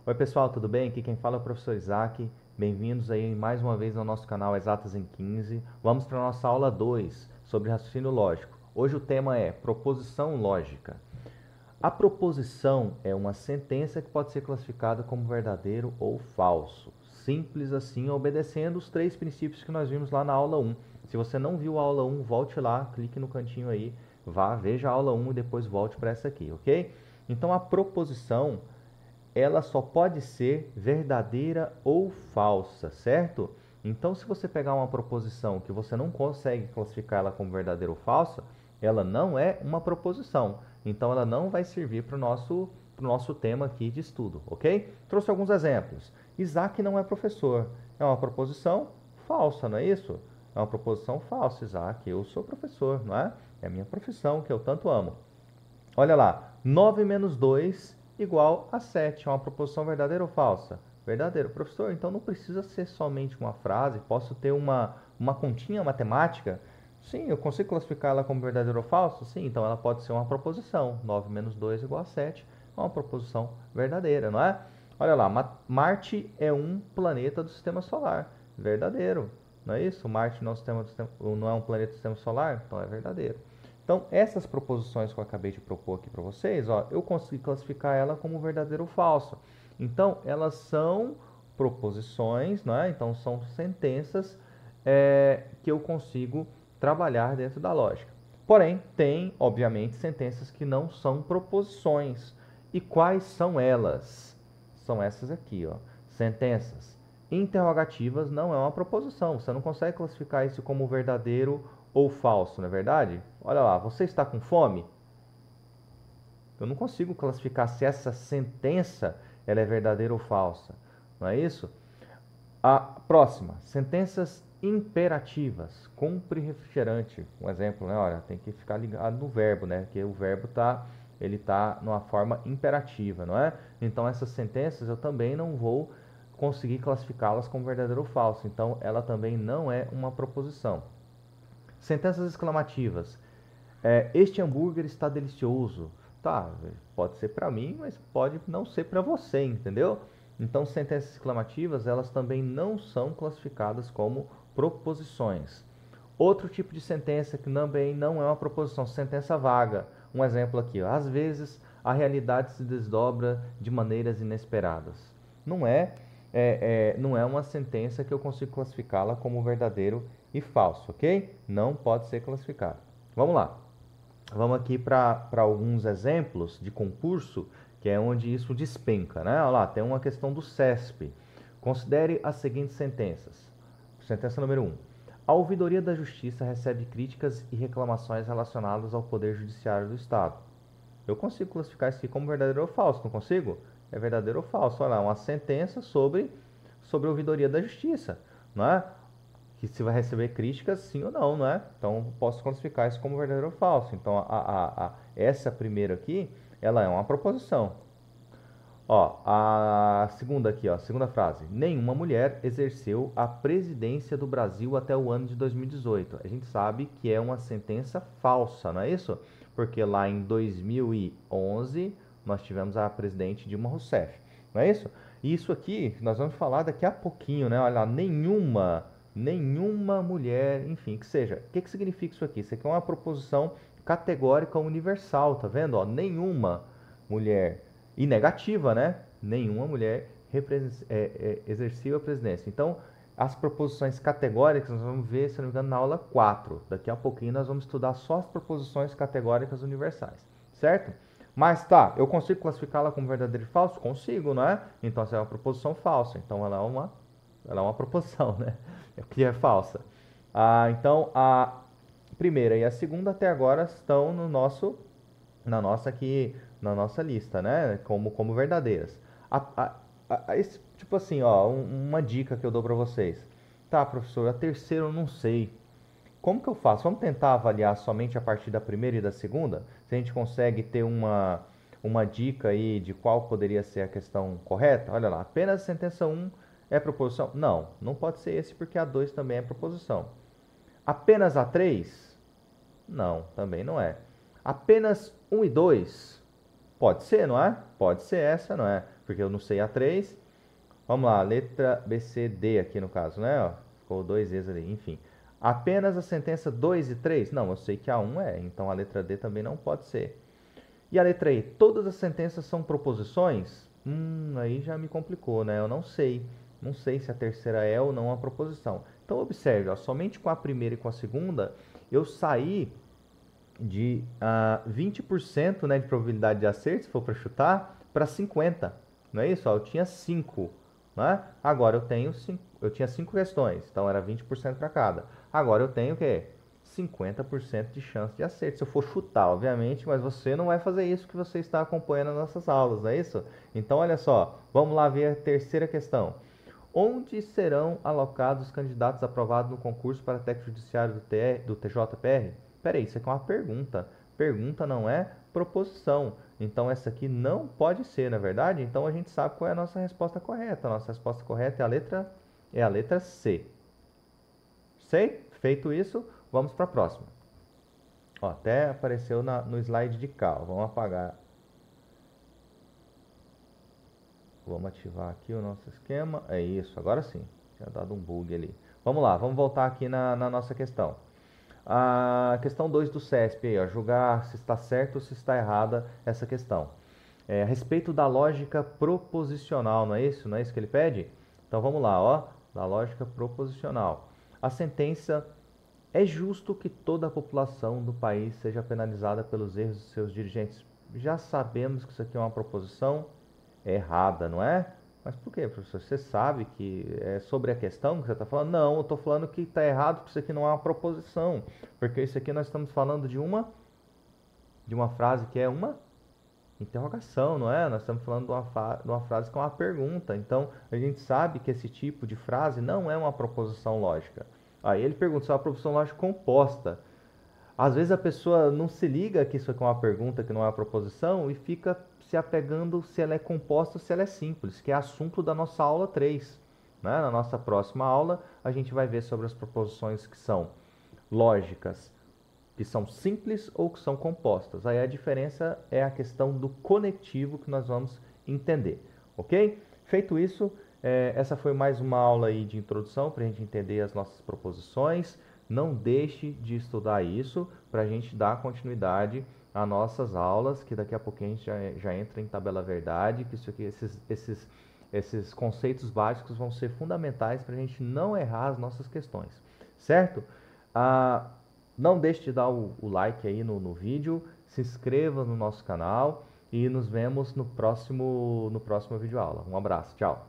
Oi pessoal, tudo bem? Aqui quem fala é o professor Isaac. Bem-vindos aí mais uma vez ao nosso canal Exatas em 15. Vamos para a nossa aula 2 sobre raciocínio lógico. Hoje o tema é proposição lógica. A proposição é uma sentença que pode ser classificada como verdadeiro ou falso. Simples assim, obedecendo os três princípios que nós vimos lá na aula 1. Se você não viu a aula 1, volte lá, clique no cantinho aí, vá, veja a aula 1 e depois volte para essa aqui, ok? Então a proposição ela só pode ser verdadeira ou falsa, certo? Então, se você pegar uma proposição que você não consegue classificar ela como verdadeira ou falsa, ela não é uma proposição. Então, ela não vai servir para o nosso tema aqui de estudo, ok? Trouxe alguns exemplos. Isaac não é professor. É uma proposição falsa, não é isso? É uma proposição falsa, Isaac. Eu sou professor, não é? É a minha profissão que eu tanto amo. Olha lá, 9 menos 2 igual a 7. É uma proposição verdadeira ou falsa? Verdadeiro. Professor, então não precisa ser somente uma frase, posso ter uma continha matemática? Sim, eu consigo classificar ela como verdadeiro ou falso? Sim, então ela pode ser uma proposição. 9 menos 2 igual a 7 é uma proposição verdadeira, não é? Olha lá, Marte é um planeta do sistema solar. Verdadeiro, não é isso? Marte não é um planeta do sistema solar? Então é verdadeiro. Então, essas proposições que eu acabei de propor aqui para vocês, ó, eu consigo classificar ela como verdadeiro ou falso. Então, elas são proposições, né? Então, são sentenças que eu consigo trabalhar dentro da lógica. Porém, tem, obviamente, sentenças que não são proposições. E quais são elas? São essas aqui, ó. Sentenças interrogativas não é uma proposição. Você não consegue classificar isso como verdadeiro ou falso, não é verdade? Olha lá, você está com fome? Eu não consigo classificar se essa sentença ela é verdadeira ou falsa, não é isso? A próxima, sentenças imperativas. Compre refrigerante. Um exemplo, né? Olha, tem que ficar ligado no verbo, né? Porque o verbo ele tá numa forma imperativa, não é? Então essas sentenças eu também não vou conseguir classificá-las como verdadeiro ou falso. Então ela também não é uma proposição. Sentenças exclamativas. Este hambúrguer está delicioso. Tá, pode ser para mim, mas pode não ser para você, entendeu? Então, sentenças exclamativas, elas também não são classificadas como proposições. Outro tipo de sentença que também não é uma proposição, sentença vaga. Um exemplo aqui, ó. Às vezes a realidade se desdobra de maneiras inesperadas. Não é, não é uma sentença que eu consigo classificá-la como verdadeiro e falso, ok? Não pode ser classificada. Vamos lá. Vamos aqui para alguns exemplos de concurso, que é onde isso despenca, né? Olha lá, tem uma questão do CESP. Considere as seguintes sentenças. Sentença número 1. A ouvidoria da Justiça recebe críticas e reclamações relacionadas ao Poder Judiciário do Estado. Eu consigo classificar isso aqui como verdadeiro ou falso, não consigo? É verdadeiro ou falso? Olha lá, uma sentença sobre a ouvidoria da Justiça, não é? Que se vai receber críticas, sim ou não, não é? Então, posso classificar isso como verdadeiro ou falso. Então, essa primeira aqui, ela é uma proposição. Ó, a segunda aqui, ó, segunda frase. Nenhuma mulher exerceu a presidência do Brasil até o ano de 2018. A gente sabe que é uma sentença falsa, não é isso? Porque lá em 2011 nós tivemos a presidente Dilma Rousseff, não é isso? E isso aqui nós vamos falar daqui a pouquinho, né? Olha lá, nenhuma mulher, enfim, que seja. O que que significa isso aqui? Isso aqui é uma proposição categórica universal, tá vendo? Ó, nenhuma mulher e negativa, né? Nenhuma mulher exerceu a presidência. Então, as proposições categóricas nós vamos ver, se não me engano, na aula 4. Daqui a pouquinho nós vamos estudar só as proposições categóricas universais, certo? Mas tá, eu consigo classificá-la como verdadeiro e falso? Consigo, não é? Então, essa é uma proposição falsa. Então, ela é uma proposição, né? Que é falsa. Então, a primeira e a segunda até agora estão na nossa lista, né? Como verdadeiras. Tipo assim, ó, uma dica que eu dou para vocês. Tá, professor, a terceira eu não sei. Como que eu faço? Vamos tentar avaliar somente a partir da primeira e da segunda? Se a gente consegue ter uma dica aí de qual poderia ser a questão correta? Olha lá, apenas a sentença um é proposição? Não, não pode ser esse porque a 2 também é proposição. Apenas a 3? Não, também não é. Apenas um e 2? Pode ser, não é? Pode ser essa, não é? Porque eu não sei a 3. Vamos lá, letra B, C, D aqui no caso, né? Ó, ficou 2 E's ali, enfim. Apenas a sentença 2 e 3? Não, eu sei que a 1 é, então a letra D também não pode ser. E a letra E? Todas as sentenças são proposições? Aí já me complicou, né? Eu não sei. Não sei se a terceira é ou não uma proposição. Então observe, ó, somente com a primeira e com a segunda, eu saí de 20%, né, de probabilidade de acerto, se for para chutar, para 50%. Não é isso? Ó, eu tinha 5, né? Agora eu tinha 5 questões, então era 20% para cada. Agora eu tenho o quê? 50% de chance de acerto. Se eu for chutar, obviamente, mas você não vai fazer isso que você está acompanhando nas nossas aulas, não é isso? Então, olha só, vamos lá ver a terceira questão. Onde serão alocados os candidatos aprovados no concurso para técnico judiciário do TJPR? Peraí, isso aqui é uma pergunta. Pergunta não é proposição. Então essa aqui não pode ser, na verdade? Então a gente sabe qual é a nossa resposta correta. A nossa resposta correta é a letra C. Sei? Feito isso, vamos para a próxima. Ó, até apareceu no slide de cá. Ó, vamos apagar. Vamos ativar aqui o nosso esquema. É isso, agora sim. Tinha dado um bug ali. Vamos lá, vamos voltar aqui na nossa questão. A questão 2 do CESP, aí, ó, julgar se está certo ou se está errada essa questão. A respeito da lógica proposicional, não é isso? Não é isso que ele pede? Então vamos lá, ó, da lógica proposicional. A sentença: é justo que toda a população do país seja penalizada pelos erros de seus dirigentes. Já sabemos que isso aqui é uma proposição errada, não é? Mas por quê, professor? Você sabe que é sobre a questão que você está falando? Não, eu estou falando que está errado porque isso aqui não é uma proposição. Porque isso aqui nós estamos falando de uma frase que é uma interrogação, não é? Nós estamos falando de uma frase que é uma pergunta. Então, a gente sabe que esse tipo de frase não é uma proposição lógica. Aí ele pergunta se é uma proposição lógica composta. Às vezes a pessoa não se liga que isso aqui é uma pergunta, que não é uma proposição, e fica se apegando se ela é composta ou se ela é simples, que é assunto da nossa aula 3. Né? Na nossa próxima aula, a gente vai ver sobre as proposições que são lógicas, que são simples ou que são compostas. Aí a diferença é a questão do conectivo que nós vamos entender, ok? Feito isso, essa foi mais uma aula aí de introdução para a gente entender as nossas proposições. Não deixe de estudar isso para a gente dar continuidade às nossas aulas, que daqui a pouquinho a gente já entra em tabela verdade, que isso aqui, esses conceitos básicos vão ser fundamentais para a gente não errar as nossas questões, certo? Não deixe de dar o like aí no vídeo, se inscreva no nosso canal e nos vemos no próximo vídeo aula. Um abraço, tchau!